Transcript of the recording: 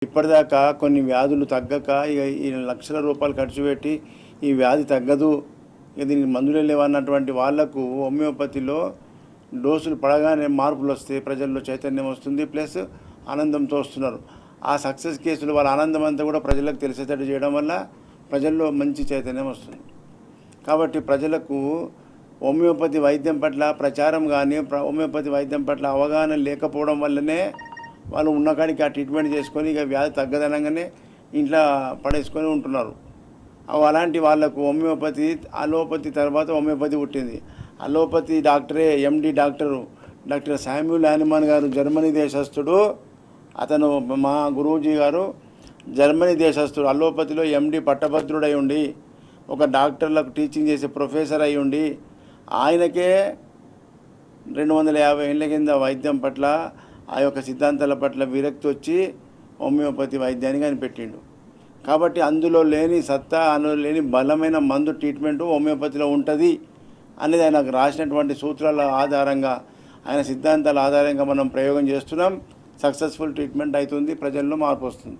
ఇప్పటిదాకా కొన్ని వ్యాధులు తగ్గక ఇక ఈ లక్షల రూపాయలు ఖర్చు పెట్టి ఈ వ్యాధి తగ్గదు, ఇక దీనికి మందులే లేవన్నటువంటి వాళ్లకు హోమియోపతిలో డోసులు పడగానే మార్పులు వస్తాయి, ప్రజల్లో చైతన్యం వస్తుంది, ప్లస్ ఆనందంతో వస్తున్నారు. ఆ సక్సెస్ కేసులు వాళ్ళ ఆనందం అంతా కూడా ప్రజలకు తెలిసేటట్టు చేయడం వల్ల ప్రజల్లో మంచి చైతన్యం వస్తుంది. కాబట్టి ప్రజలకు హోమియోపతి వైద్యం పట్ల ప్రచారం కానీ హోమియోపతి వైద్యం పట్ల అవగాహన లేకపోవడం వల్లనే వాళ్ళు ఉన్నకాడికి ఆ ట్రీట్మెంట్ చేసుకొని ఇక వ్యాధి తగ్గదనంగానే ఇంట్లో పడేసుకొని ఉంటున్నారు. అలాంటి వాళ్ళకు హోమియోపతి, అలోపతి తర్వాత హోమియోపతి పుట్టింది. అలోపతి డాక్టరే ఎండి డాక్టర్ శామ్యూల్ హానిమన్ గారు జర్మనీ దేశస్థుడు. అతను మా గురూజీ గారు జర్మనీ దేశస్థుడు. అలోపతిలో ఎండి పట్టభద్రుడై ఉండి ఒక డాక్టర్లకు టీచింగ్ చేసే ప్రొఫెసర్ అయి ఉండి ఆయనకే 250 ఏళ్ళ కింద వైద్యం పట్ల ఆ యొక్క సిద్ధాంతాల పట్ల విరక్తి వచ్చి హోమియోపతి వైద్యానికి ఆయన పెట్టిండు. కాబట్టి అందులో లేని సత్తా, అందులో లేని బలమైన మందు ట్రీట్మెంటు హోమియోపతిలో ఉంటుంది అనేది ఆయనకు రాసినటువంటి సూత్రాల ఆధారంగా, ఆయన సిద్ధాంతాల ఆధారంగా మనం ప్రయోగం చేస్తున్నాం. సక్సెస్ఫుల్ ట్రీట్మెంట్ అవుతుంది, ప్రజల్లో మార్పు వస్తుంది.